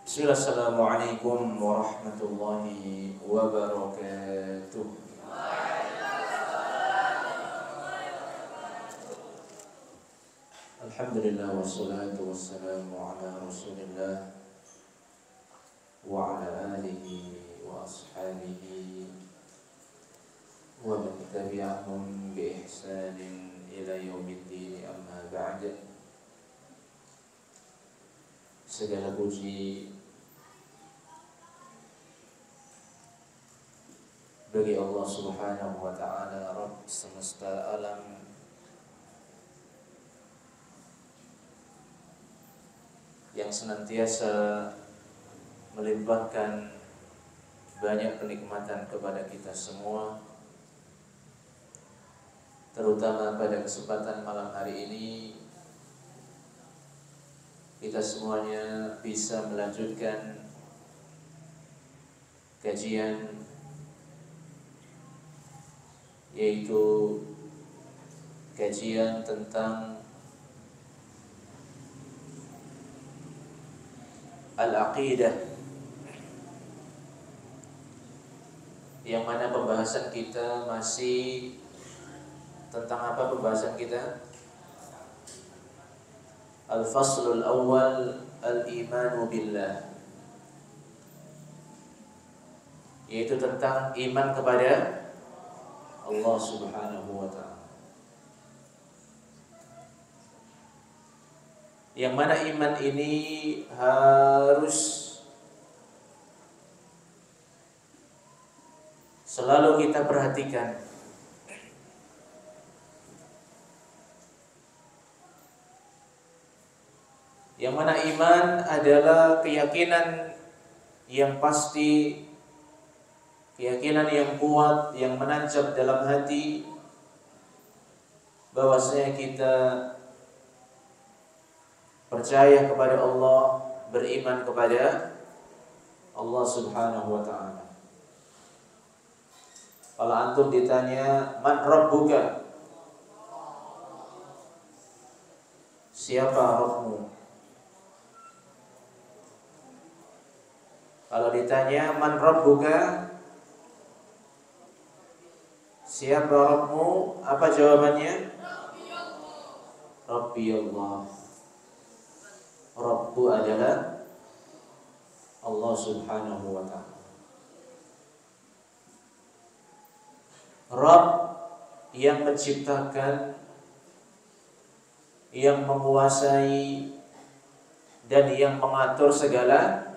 Bismillah, assalamualaikum warahmatullahi wabarakatuh. Alhamdulillah wassalatu wassalamu ala rasulillah wa ala alihi wa ashabihi wa man tabi'ahum bi ihsanin ila yaumiddin, amma ba'd. Segala puji bagi Allah Subhanahu wa ta'ala, Rabb semesta alam, yang senantiasa melimpahkan banyak kenikmatan kepada kita semua, terutama pada kesempatan malam hari ini kita semuanya bisa melanjutkan kajian, yaitu kajian tentang al-aqidah, yang mana pembahasan kita masih tentang apa pembahasan kita? Al-faslul awal, al-imanu billah, yaitu tentang iman kepada Allah Subhanahu wa ta'ala. Yang mana iman ini harus selalu kita perhatikan. Yang mana iman adalah keyakinan yang pasti, keyakinan yang kuat, yang menancap dalam hati, bahwasanya kita percaya kepada Allah, beriman kepada Allah Subhanahu wa ta'ala. Kalau antum ditanya, man rabbuka? Siapa Rabbmu? Kalau ditanya man rabbuka, siapa Rabbmu? Apa jawabannya? Rabbi Allah. Rabbu adalah Allah Subhanahu wa ta'ala. Rabb yang menciptakan, yang menguasai, dan yang mengatur segala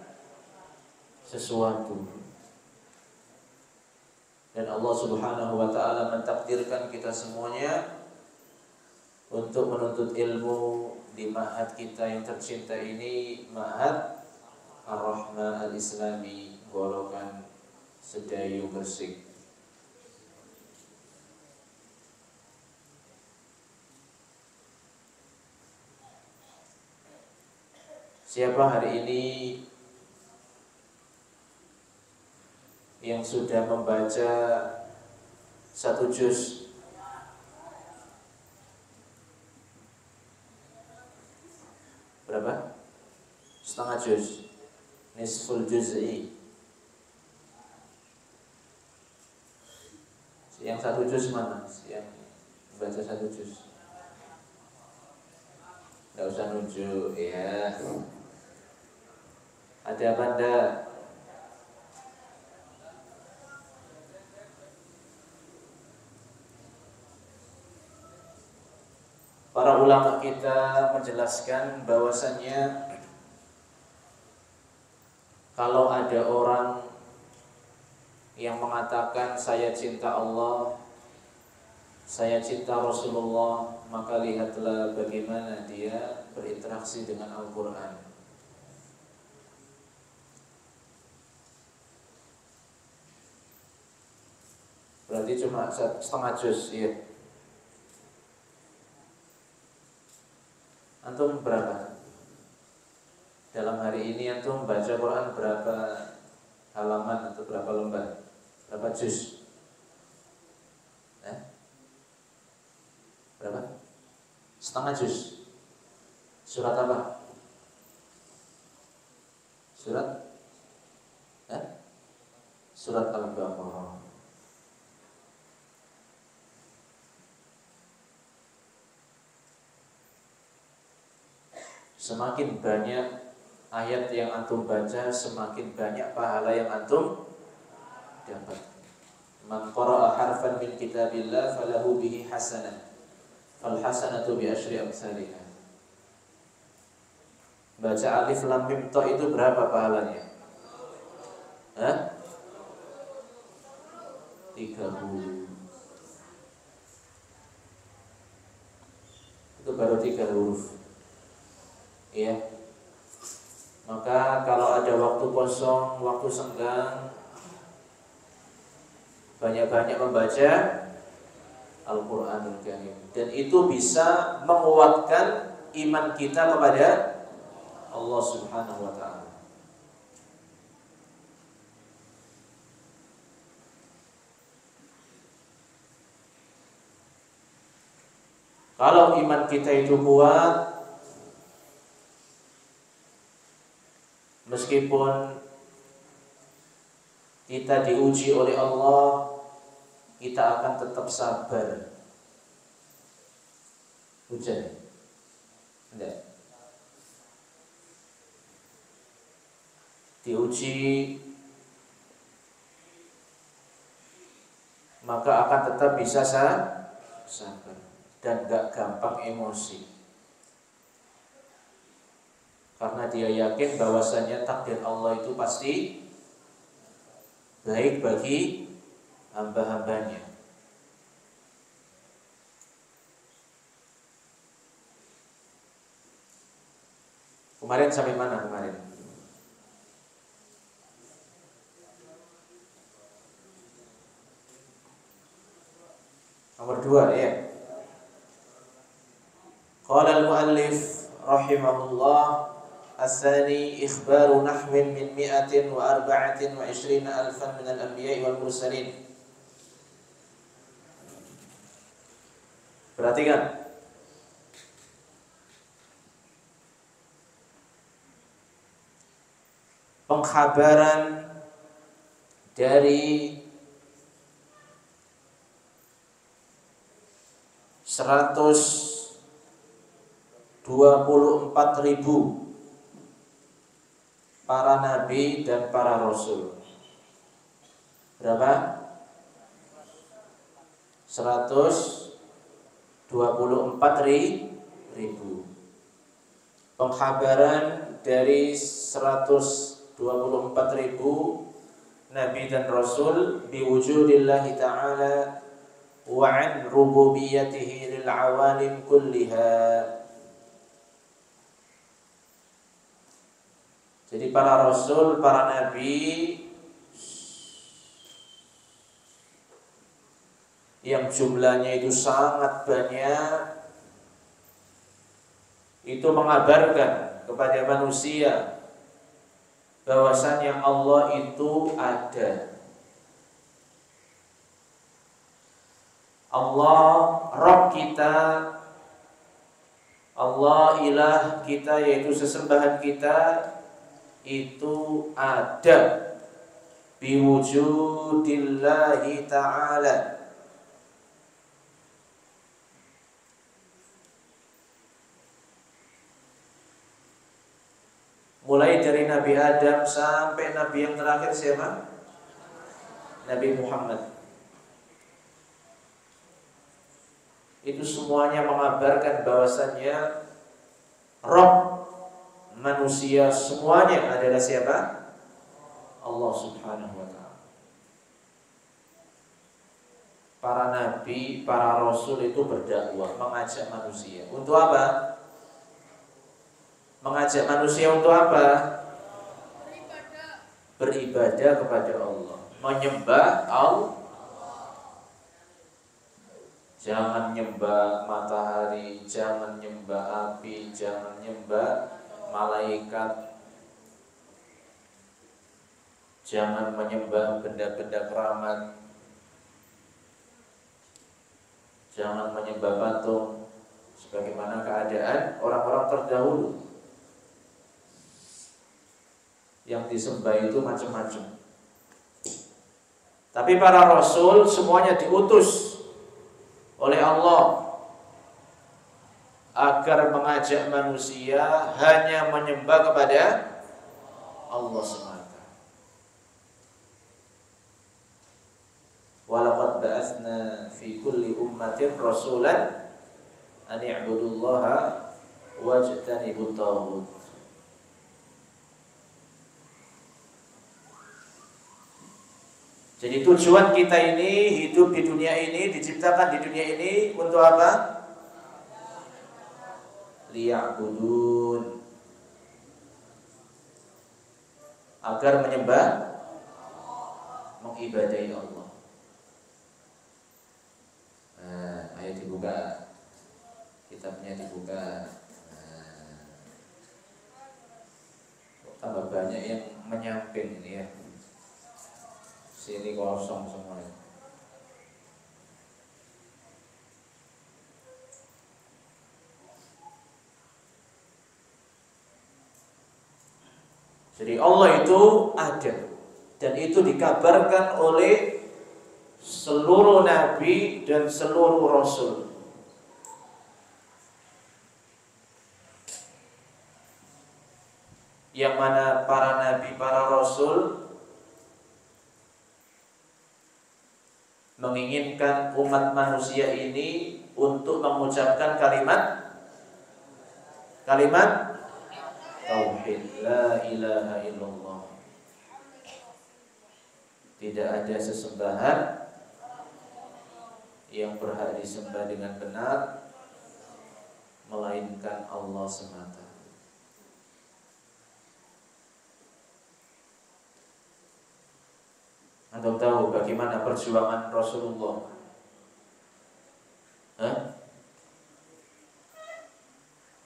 sesuatu. Dan Allah Subhanahu wa ta'ala mentakdirkan kita semuanya untuk menuntut ilmu di ma'had kita yang tercinta ini, Ma'had Ar-Rahma Al-Islami, Gorokan Sedayu, Gresik. Siapa hari ini yang sudah membaca satu juz? Berapa? Setengah juz, nisful juz'i. Yang satu juz mana? Yang baca satu juz? Tidak usah nunjuk ya. Ada apa anda? Para ulama kita menjelaskan bahwasannya kalau ada orang yang mengatakan saya cinta Allah, saya cinta Rasulullah, maka lihatlah bagaimana dia berinteraksi dengan Al-Quran. Berarti cuma setengah juz, ya. Antum berapa? Dalam hari ini antum baca Quran berapa halaman atau berapa lembar? Berapa juz? Berapa? Setengah juz. Surat apa? Surat Surat Al-Baqarah. Semakin banyak ayat yang antum baca, semakin banyak pahala yang antum dapat. Man qara'a harfan min kitabillah falahu bihi hasanah. Fal hasanatu bi asyri amsalihha. Baca alif lam mim ta itu berapa pahalanya? 30. Itu baru 3 huruf. Iya. Maka kalau ada waktu kosong, waktu senggang, banyak-banyak membaca Al-Qur'anul Karim. Dan itu bisa menguatkan iman kita kepada Allah Subhanahu wa ta'ala. Kalau iman kita itu kuat, meskipun kita diuji oleh Allah, kita akan tetap sabar. Hujan? Enggak. Diuji, maka akan tetap bisa sabar dan gak gampang emosi, karena dia yakin bahwasanya takdir Allah itu pasti baik bagi hamba-hambanya. Kemarin sampai mana kemarin? Nomor 2 ya. Qala al-muallif rahimahullah, as-sani ikhbaru nahwin min 124 alfan min al-anbiya'i wal mursalin. Perhatikan. Pengkhabaran dari 124.000 para nabi dan para rasul. Berapa? 124.000. Pengkhabaran dari 124.000 nabi dan rasul biwujudillahi ta'ala wa an rububiyyatihi lil awalim kulliha. Jadi para rasul, para nabi yang jumlahnya itu sangat banyak, itu mengabarkan kepada manusia bahwasannya Allah itu ada. Allah Rabb kita, Allah ilah kita, yaitu sesembahan kita, itu ada biwujudillahi ta'ala. Mulai dari Nabi Adam sampai Nabi yang terakhir siapa? Nabi Muhammad. Itu semuanya mengabarkan bahwasannya Rabb manusia semuanya adalah siapa? Allah Subhanahu wa ta'ala. Para nabi, para rasul itu berdakwah, mengajak manusia. Untuk apa? Mengajak manusia untuk apa? Beribadah kepada Allah, menyembah Allah. Jangan nyembah matahari, jangan nyembah api, jangan nyembah malaikat, jangan menyembah benda-benda keramat, jangan menyembah patung, sebagaimana keadaan orang-orang terdahulu yang disembah itu macam-macam. Tapi para rasul semuanya diutus oleh Allah agar mengajak manusia hanya menyembah kepada Allah semata. Walaqad ba'atsna fi kulli ummatin rasulan an i'budullaha wajtanibut taghut. Jadi tujuan kita ini hidup di dunia ini, diciptakan di dunia ini untuk apa? Liya'budun, agar menyembah, mengibadahi Allah. Nah, ayo dibuka, kitabnya dibuka. Nah, tambah banyak yang menyamping ini ya. Sini kosong semuanya. Jadi Allah itu ada, dan itu dikabarkan oleh seluruh nabi dan seluruh rasul. Yang mana para nabi, para rasul menginginkan umat manusia ini untuk mengucapkan kalimat tauhid, la ilaha illallah. Tidak ada sesembahan yang berhak disembah dengan benar melainkan Allah semata. Anda tahu bagaimana perjuangan Rasulullah?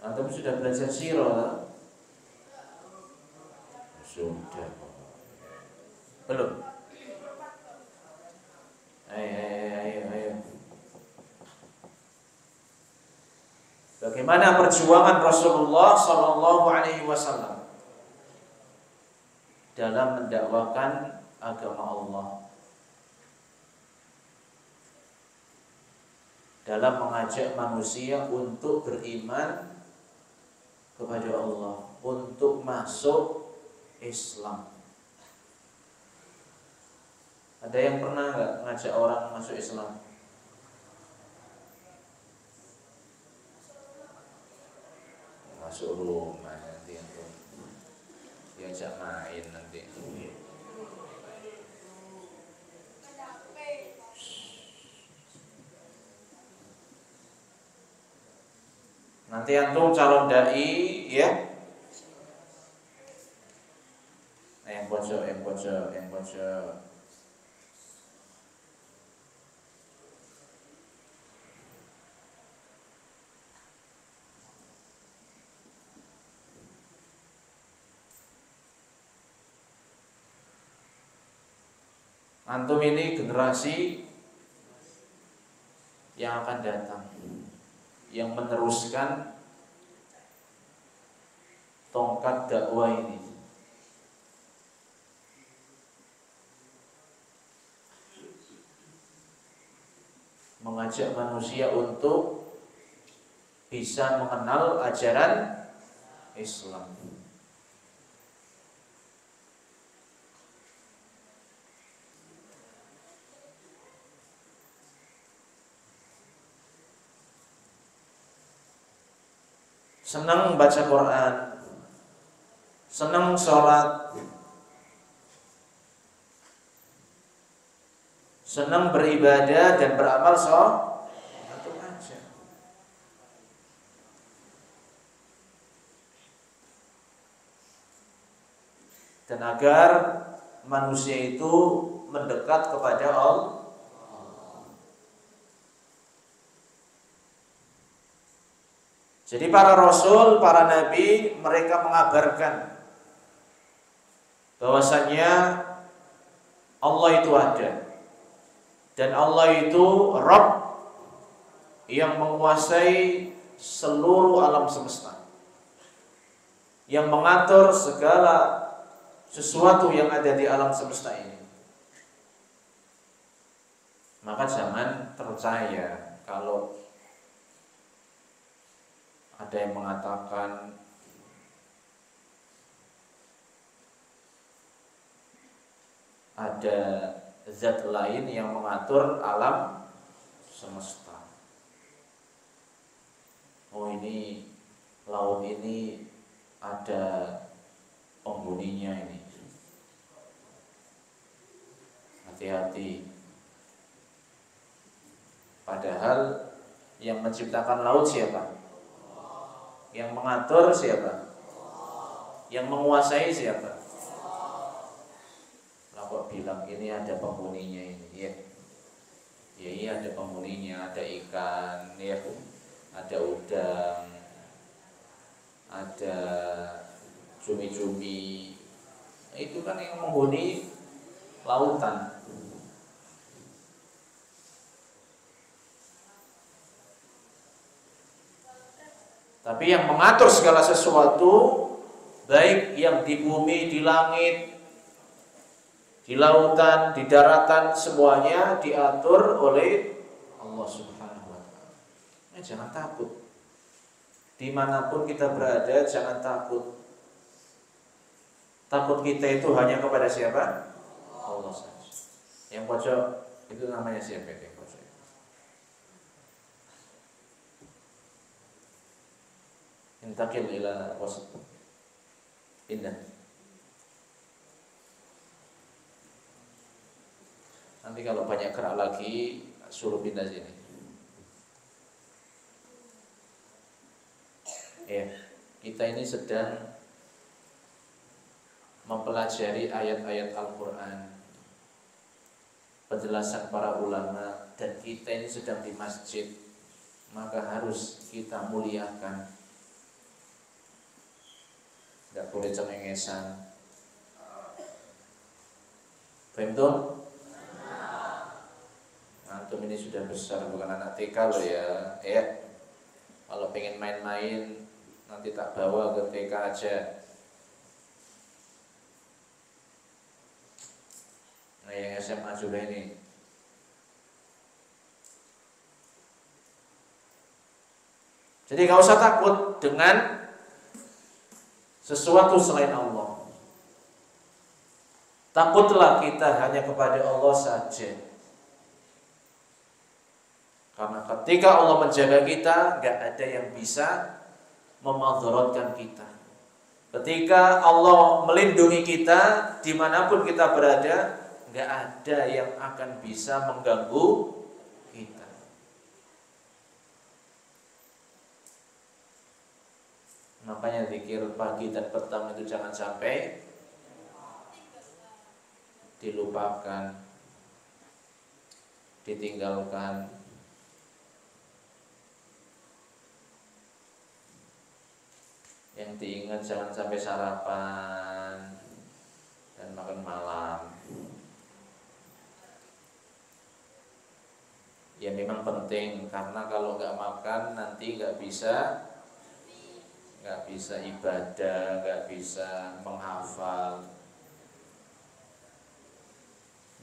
Anda sudah belajar sirah? Sudah. Belum? Ayo. Bagaimana perjuangan Rasulullah Sallallahu Alaihi Wasallam dalam mendakwakan agama Allah, dalam mengajak manusia untuk beriman kepada Allah, untuk masuk Islam. Ada yang pernah nggak ngajak orang masuk Islam? Masuk rumah nanti untuk diajak main nanti. Nanti antum calon dai ya. Yang pojok. Antum ini generasi yang akan datang, yang meneruskan tongkat dakwah ini. Mengajak manusia untuk bisa mengenal ajaran Islam. Senang baca Quran, senang sholat, senang beribadah dan beramal itu aja. Dan agar manusia itu mendekat kepada Allah. Jadi para rasul, para nabi, mereka mengabarkan bahwasanya Allah itu ada, dan Allah itu Rabb yang menguasai seluruh alam semesta, yang mengatur segala sesuatu yang ada di alam semesta ini. Maka jangan percaya kalau ada yang mengatakan ada zat lain yang mengatur alam semesta. Oh, ini laut ini ada penghuninya ini. Hati-hati. Padahal yang menciptakan laut siapa? Yang mengatur siapa? Yang menguasai siapa? Lah kok bilang ini ada penghuninya ini, ya? Ya iya ada penghuninya, ada ikan, ya, ada udang, ada cumi-cumi. Itu kan yang menghuni lautan. Tapi yang mengatur segala sesuatu, baik yang di bumi, di langit, di lautan, di daratan, semuanya diatur oleh Allah Subhanahu wa Ta'ala. Jangan takut. Dimanapun kita berada, jangan takut. Takut kita itu hanya kepada siapa? Allah saja. Yang pojok itu namanya siapa yang pojok? Intaqil ila wasat. Pindah. Nanti kalau banyak gerak lagi, suruh pindah sini. Ya, kita ini sedang mempelajari ayat-ayat Al-Quran, penjelasan para ulama, dan kita ini sedang di masjid, maka harus kita muliakan. Tidak boleh cengengesan. Paham? Antum ini sudah besar, bukan anak TK loh ya. Kalau pengen main-main nanti tak bawa ke TK aja. Nah, yang SMA juga ini. Jadi gak usah takut dengan sesuatu selain Allah. Takutlah kita hanya kepada Allah saja. Karena ketika Allah menjaga kita, gak ada yang bisa memadaratkan kita. Ketika Allah melindungi kita, dimanapun kita berada, gak ada yang akan bisa mengganggu kita. Makanya zikir pagi dan petang itu jangan sampai dilupakan, ditinggalkan. Yang diingat jangan sampai sarapan dan makan malam. Ya memang penting, karena kalau nggak makan nanti nggak bisa ibadah, nggak bisa menghafal.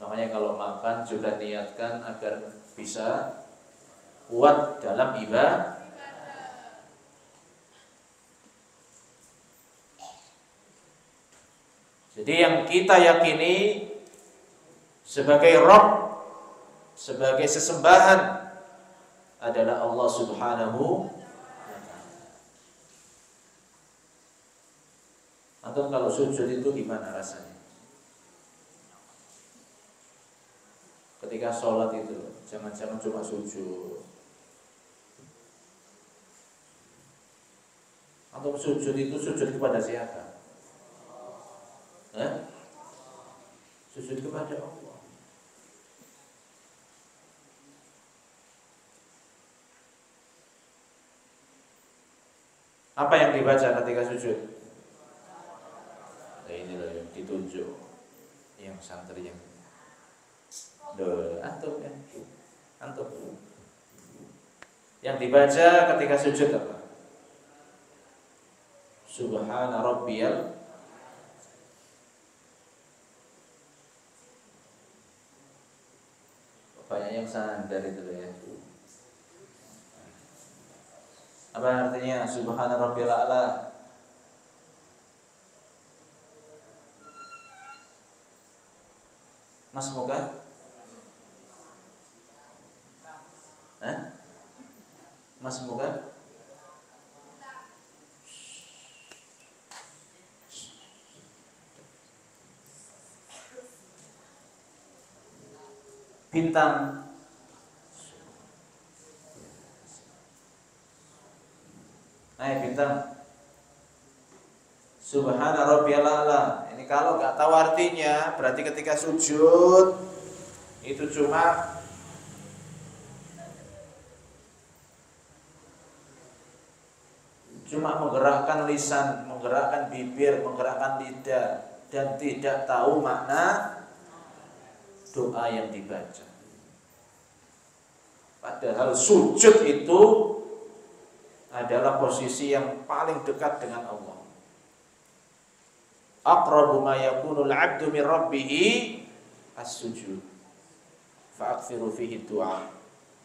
Makanya kalau makan juga niatkan agar bisa kuat dalam ibadah. Jadi yang kita yakini sebagai Rabb, sebagai sesembahan adalah Allah Subhanahu. Atau kalau sujud itu gimana rasanya? Ketika sholat itu, jangan-jangan cuma sujud. Atau sujud itu sujud kepada siapa? Sujud kepada Allah. Apa yang dibaca ketika sujud? Ini loh yang ditunjuk, yang santri yang antum ya, antum. Yang dibaca ketika sujud apa? Subhana rabbiyal. Banyak yang sadar itu ya. Apa artinya subhana rabbil a'la? Mas muka? Mas muka? Bintang. Bintang. Subhana rabbiyal a'la. Ini kalau nggak tahu artinya, berarti ketika sujud itu cuma menggerakkan lisan, menggerakkan bibir, menggerakkan lidah, dan tidak tahu makna doa yang dibaca. Padahal sujud itu adalah posisi yang paling dekat dengan Allah. Aqrabu ma yakunul 'abdu min rabbih as-sujud. Fa'akthiru fihi du'a.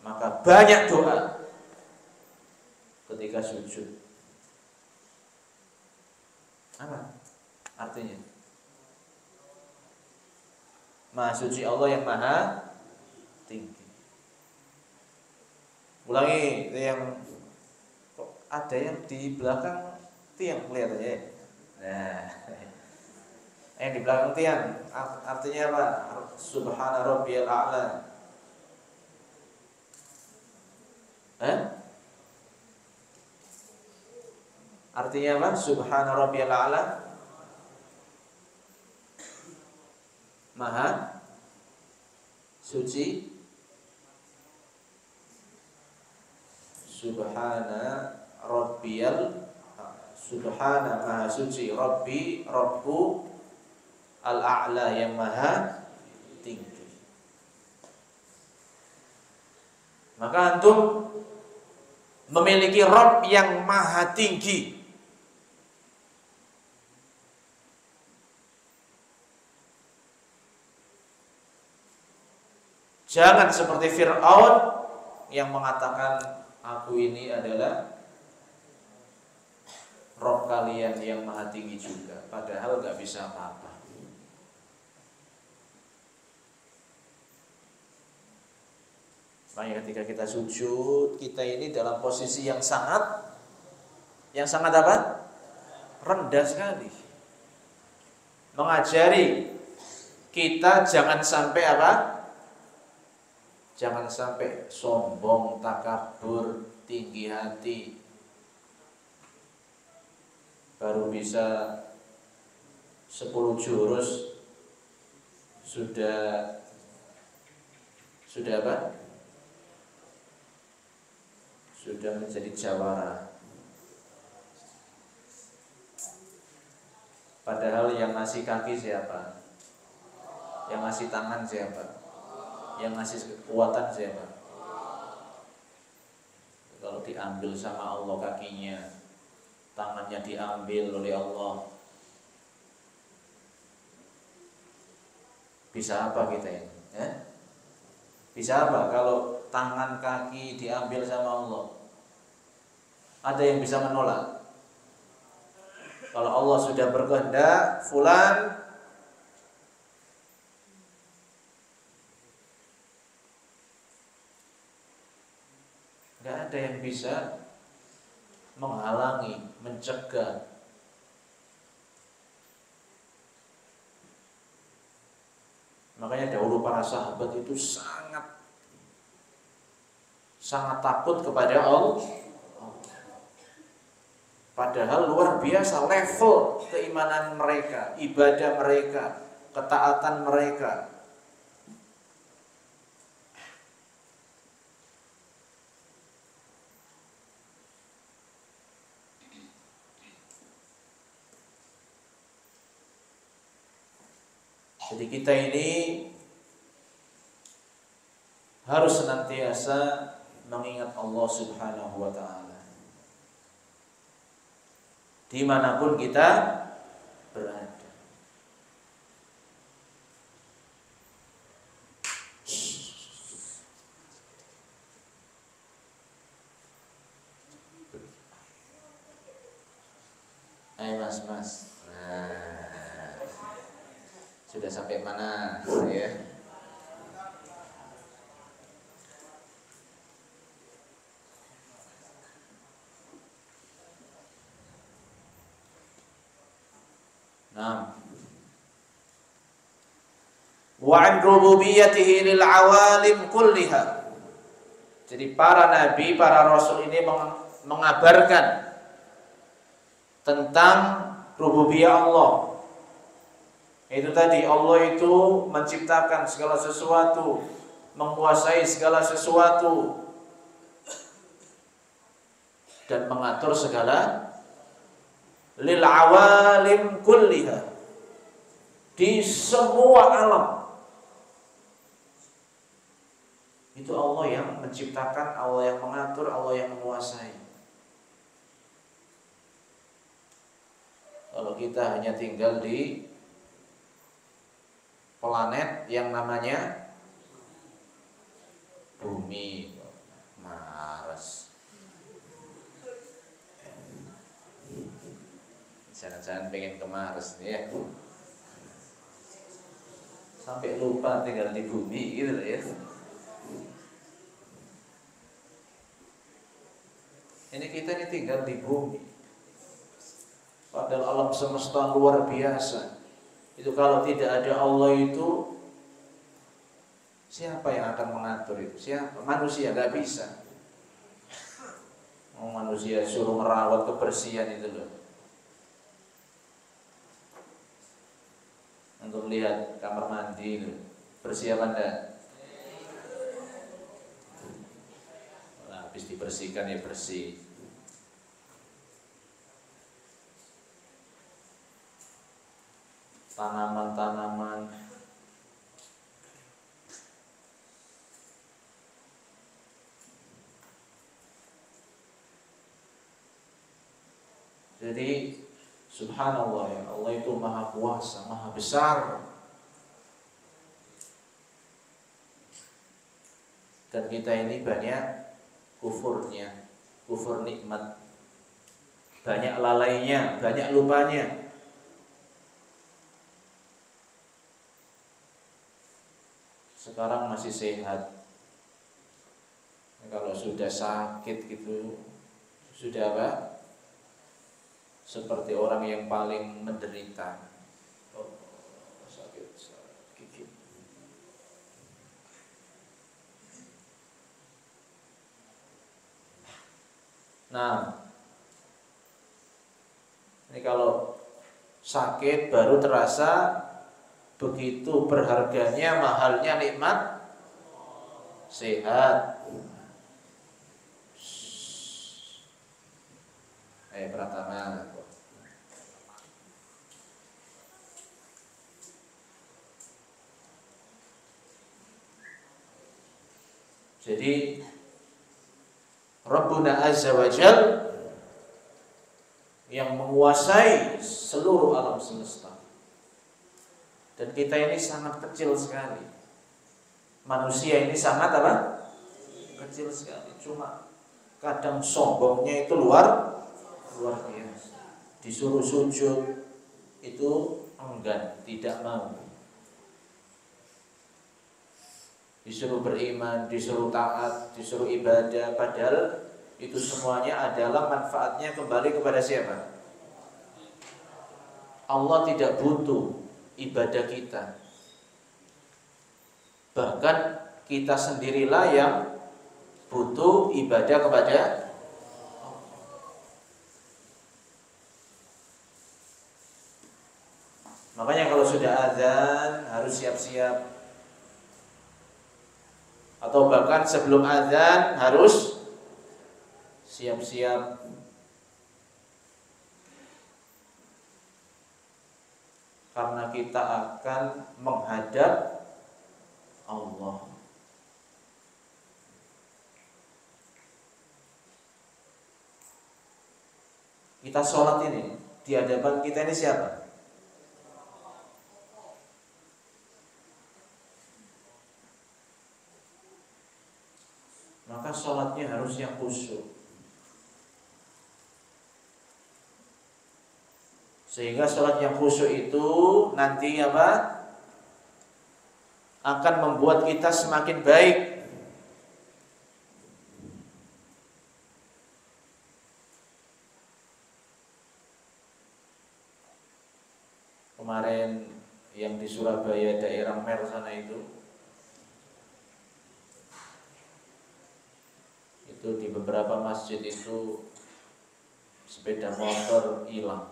Maka banyak doa ketika sujud. Apa artinya? Maha suci Allah yang maha tinggi. Ulangi, yang kok ada yang di belakang tiang kelihatannya. Nah, yang di belakang tiang artinya apa? Subhana rabbiyal a'la. Artinya apa? Subhana rabbiyal a'la. Maha suci. Subhana maha suci. Rabbu al-a'la yang maha tinggi. Maka antum memiliki Rabb yang maha tinggi. Jangan seperti Fir'aun yang mengatakan aku ini adalah Rabb kalian yang maha tinggi juga, padahal gak bisa apa-apa. Makanya ketika kita sujud, kita ini dalam posisi yang sangat apa? Rendah sekali. Mengajari kita jangan sampai apa? Jangan sampai sombong, takabur, tinggi hati. Baru bisa 10 jurus sudah apa? Sudah menjadi jawara. Padahal yang ngasih kaki siapa? Yang ngasih tangan siapa? Yang ngasih kekuatan siapa? Kalau diambil sama Allah kakinya, tangannya diambil oleh Allah, bisa apa kita ini? Bisa apa kalau tangan kaki diambil sama Allah? Ada yang bisa menolak? Kalau Allah sudah berkehendak, fulan gak ada yang bisa menghalangi, mencegah. Makanya dahulu para sahabat itu sangat takut kepada Allah. Padahal luar biasa level keimanan mereka, ibadah mereka, ketaatan mereka. Jadi kita ini harus senantiasa mengingat Allah Subhanahu wa ta'ala dimanapun kita berada. mas. Nah, sudah sampai mana ya? Nah, wa an rububiyyatihi lil awalim kulliha. Jadi para nabi, para rasul ini mengabarkan tentang rububiyah Allah. Itu tadi, Allah itu menciptakan segala sesuatu, menguasai segala sesuatu, dan mengatur segala lil awalim kulliha, di semua alam. Itu Allah yang menciptakan, Allah yang mengatur, Allah yang menguasai. Kalau kita hanya tinggal di planet yang namanya bumi, Mars, jangan-jangan pengen ke Mars nih ya, sampai lupa tinggal di bumi gitu loh ya. Ini kita ini tinggal di bumi, padahal alam semesta luar biasa. Itu kalau tidak ada Allah itu, siapa yang akan mengatur itu? Siapa? Manusia nggak bisa. Manusia suruh merawat kebersihan itu loh. Untuk lihat kamar mandi itu bersih apa enggak? Nah, habis dibersihkan ya bersih. Tanaman-tanaman, jadi subhanallah ya, Allah itu maha kuasa, maha besar. Dan kita ini banyak kufurnya, kufur nikmat, banyak lalainya, banyak lupanya. Sekarang masih sehat, kalau sudah sakit gitu, sudah apa? Seperti orang yang paling menderita. Oh, sakit gigi. Nah, ini kalau sakit baru terasa begitu berharganya, mahalnya nikmat sehat. Pratama. Jadi Rabbuna Azza wa Jal yang menguasai seluruh alam semesta. Dan kita ini sangat kecil sekali. Manusia ini sangat apa? Kecil sekali. Cuma kadang sombongnya itu luar biasa. Disuruh sujud itu enggan, tidak mau. Disuruh beriman, disuruh taat, disuruh ibadah, padahal itu semuanya adalah manfaatnya kembali kepada siapa? Allah tidak butuh ibadah kita. Bahkan kita sendirilah yang butuh ibadah kepada Allah. Makanya kalau sudah azan harus siap-siap. Atau bahkan sebelum azan harus siap-siap. Karena kita akan menghadap Allah. Kita sholat ini, di hadapan kita ini siapa? Maka sholatnya harus yang khusyuk. Sehingga sholat yang khusyuk itu nanti apa? Akan membuat kita semakin baik. Kemarin yang di Surabaya daerah Mer sana itu di beberapa masjid itu sepeda motor hilang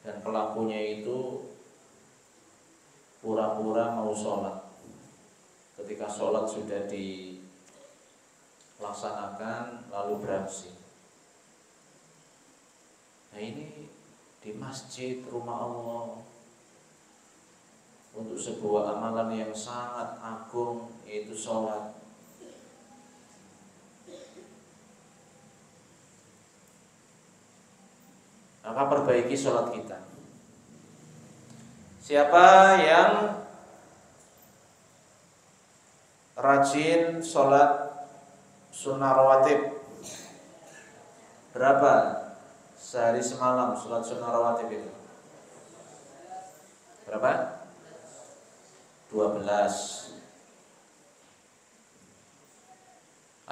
dan pelakunya itu pura-pura mau sholat. Ketika sholat sudah dilaksanakan lalu beraksi. Nah ini di masjid rumah Allah untuk sebuah amalan yang sangat agung, yaitu sholat. Maka perbaiki sholat kita. Siapa yang rajin sholat sunnah rawatib? Berapa sehari semalam sholat sunnah rawatib itu? Berapa? 12.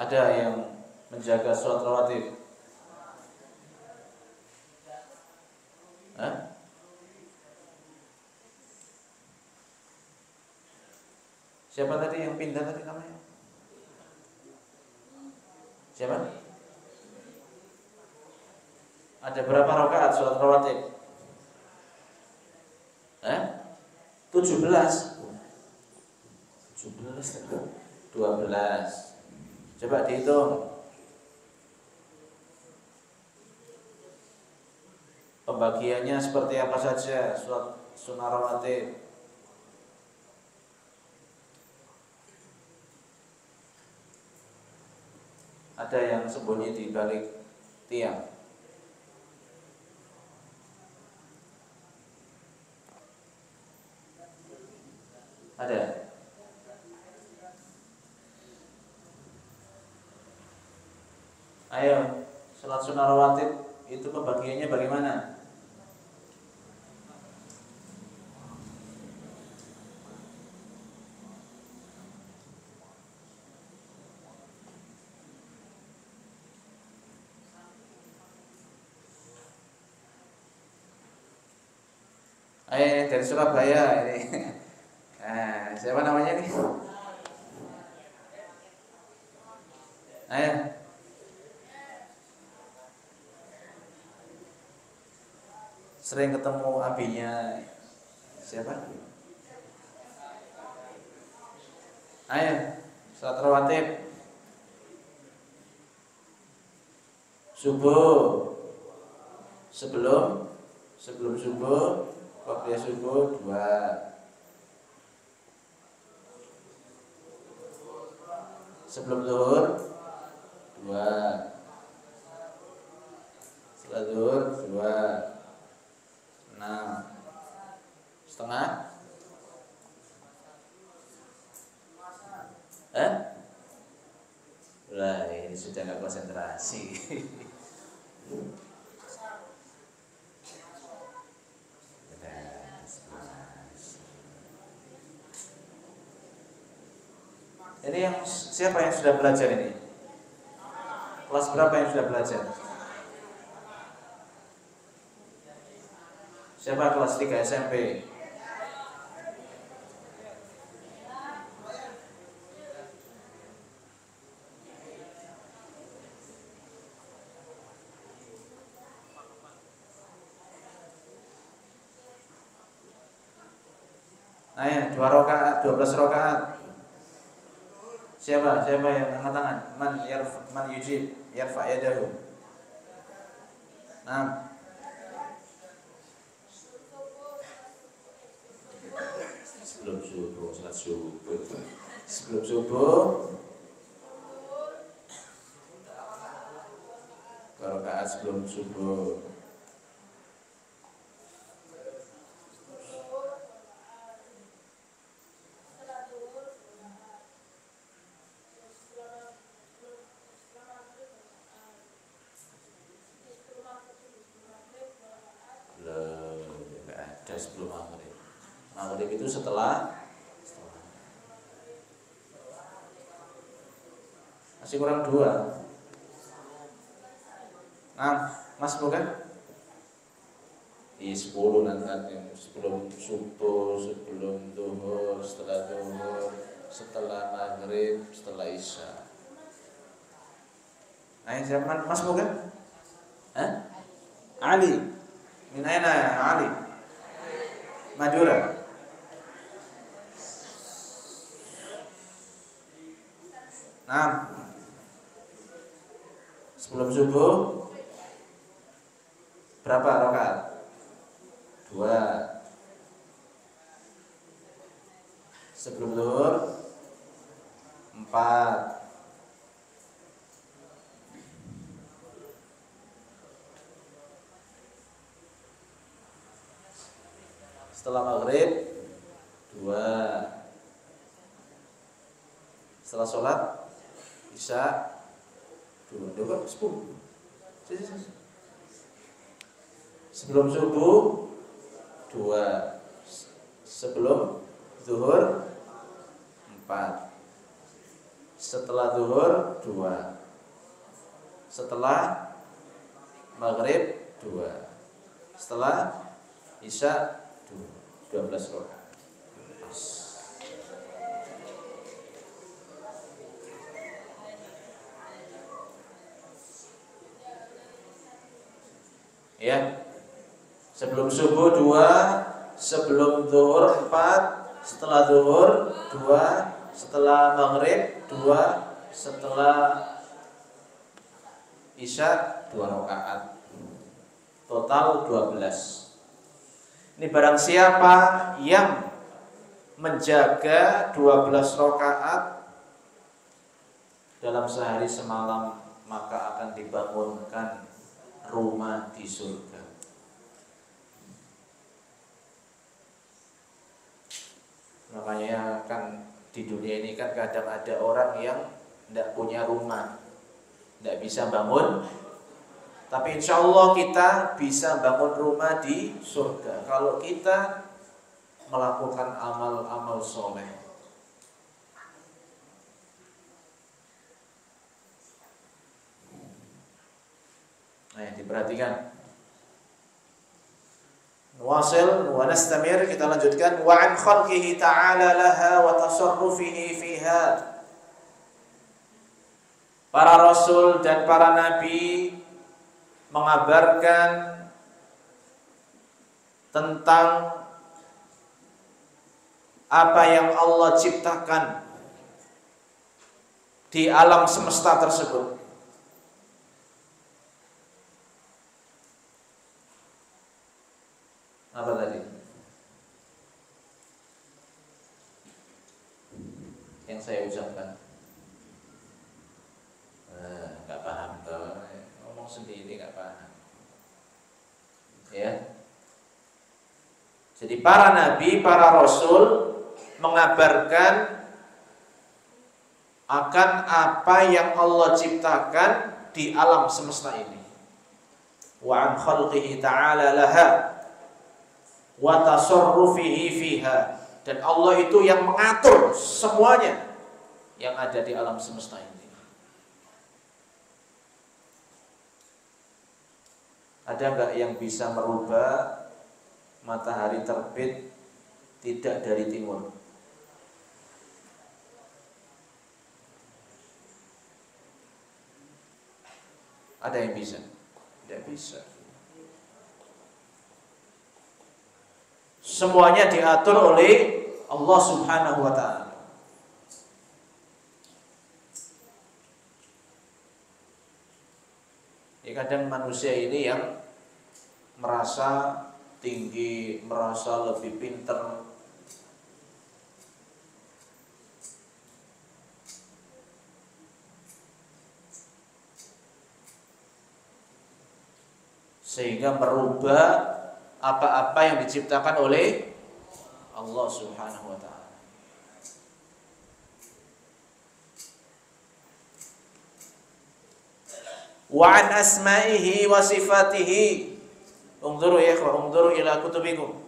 Ada yang menjaga sholat rawatib? Hah? Siapa tadi yang pindah tadi namanya? Siapa? Ada berapa rakaat sholat rawatib? 17. 12. Coba dihitung. Pembagiannya seperti apa saja sholat sunnah rawatib? Ada yang sembunyi di balik tiang. Ada. Ayo, sholat sunnah rawatib itu pembagiannya bagaimana? Ayo dari Surabaya ini. Nah, siapa namanya nih? Ayo. Sering ketemu abinya. Siapa? Ayo, sholat rawatib subuh. Sebelum subuh, waktu subuh 2. Sebelum zuhur 2. Setelah zuhur 2. 6. Setengah? Lah ini sudah gak konsentrasi. Ini yang siapa yang sudah belajar ini? Kelas berapa yang sudah belajar? Siapa kelas 3 SMP? Ayo, 2 rakaat, 12 rakaat. Siapa yang angkat tangan? Man yujib, yarfa yadahu. 6. Sebelum subuh, salat subuh. Sebelum subuh 2 rakaat sebelum subuh. Ada sebelum maghrib. Maghrib itu setelah masih kurang 2. Nah, Mas bukan? Iya 10 nanti, sebelum subuh, sebelum zuhur, setelah zuhur, setelah maghrib, setelah isya. Ayo siapa Mas bukan? Hah? Ali. Min aina ya Ali? Madura. Nah, sebelum subuh berapa rakaat? 2. Sebelum zuhur 4. Setelah maghrib 2. Setelah sholat isya 2. 10. Sebelum subuh 2. Sebelum zuhur 4. Setelah zuhur 2. Setelah maghrib 2. Setelah isya 12 rakaat. Ya. Sebelum subuh 2, sebelum zuhur 4, setelah zuhur 2, setelah maghrib 2, setelah isya 2 rakaat. Total 12. Ini barang siapa yang menjaga 12 rakaat dalam sehari semalam, maka akan dibangunkan rumah di surga. Makanya kan di dunia ini kan kadang ada orang yang tidak punya rumah, tidak bisa bangun. Tapi insya Allah kita bisa bangun rumah di surga kalau kita melakukan amal-amal soleh. Nah, diperhatikan. Wasil wa nastamir, kita lanjutkan. Wa an khalqihi ta'ala laha wa tasarrufihi fiha. Para rasul dan para nabi mengabarkan tentang apa yang Allah ciptakan di alam semesta tersebut. Apa tadi? Yang saya ucapkan. Nggak paham toh. Ngomong sendiri nggak paham. Ya. Jadi para nabi, para rasul mengabarkan akan apa yang Allah ciptakan di alam semesta ini. Wa an khalqihi ta'ala laha wa tasarrufihi fiha, dan Allah itu yang mengatur semuanya yang ada di alam semesta ini. Ada enggak yang bisa merubah matahari terbit tidak dari timur? Ada yang bisa? Tidak bisa. Semuanya diatur oleh Allah Subhanahu wa ta'ala. Ya, kadang manusia ini yang merasa tinggi, merasa lebih pintar, sehingga merubah apa-apa yang diciptakan oleh Allah Subhanahu wa ta'ala. Wa an asma'ihi wa sifatihi. Unzuru ya ikhwan, unzuru ila kutubikum.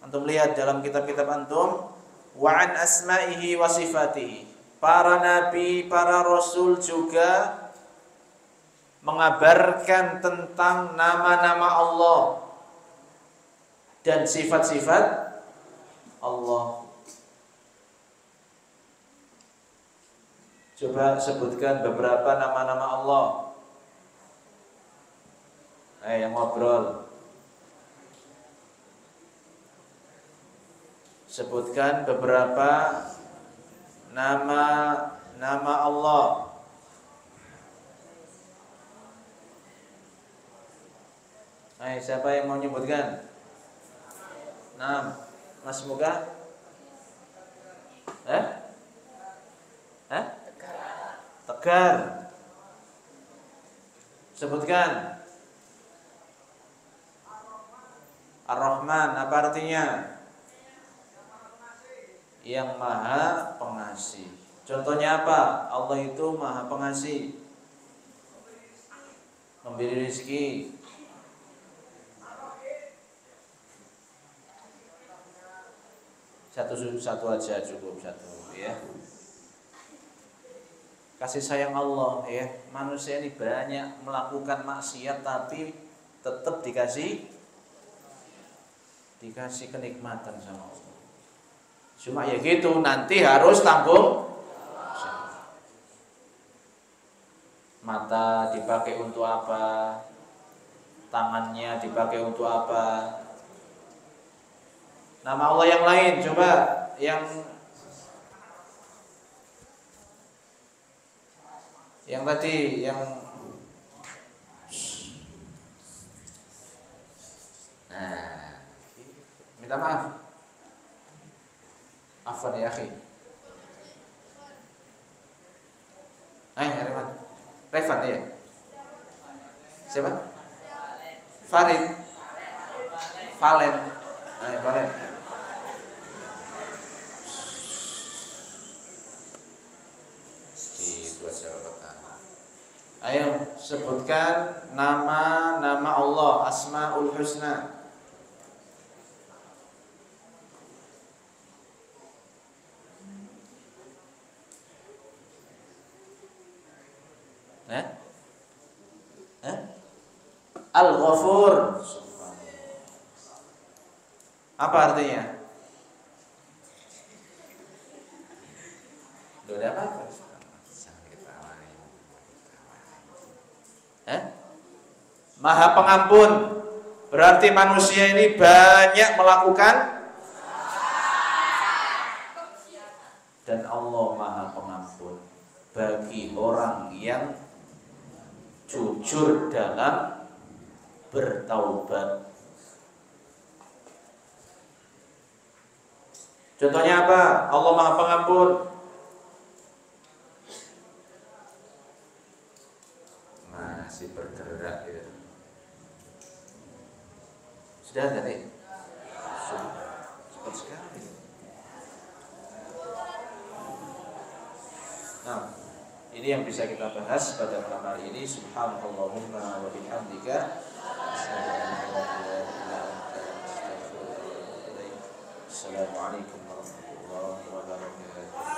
Antum lihat dalam kitab-kitab antum, wa an asma'ihi wa sifatihi. Para nabi, para rasul juga mengabarkan tentang nama-nama Allah dan sifat-sifat Allah. Coba sebutkan beberapa nama-nama Allah. Yang ngobrol. Sebutkan beberapa nama Allah. Siapa yang mau menyebutkan? Mas Muga? Tegar. Sebutkan. Ar-Rahman, apa artinya? Yang maha pengasih. Contohnya apa? Allah itu maha pengasih, memberi rezeki. Satu aja cukup, satu ya. Kasih sayang Allah ya. Manusia ini banyak melakukan maksiat tapi tetap dikasih kenikmatan sama Allah. Cuma ya gitu, nanti harus tanggung. Mata dipakai untuk apa? Tangannya dipakai untuk apa? Nama Allah yang lain, coba yang tadi, yang minta maaf. Afwan ya akhi. Revan ya. Siapa? Farid. Valen. Valen. Itu aja pertama. Ayo sebutkan nama-nama Allah, Asmaul Husna. Al-Ghafur. Apa artinya? Udah apa? Maha pengampun. Berarti manusia ini banyak melakukan, dan Allah maha pengampun bagi orang yang jujur dalam bertaubat. Contohnya apa? Allah maha pengampun. Masih bergerak ya. Sudah tadi? Cepat sekali. Nah, ini yang bisa kita bahas pada malam hari ini. Subhanallahumma wa bihamdika. Assalamualaikum warahmatullahi wabarakatuh.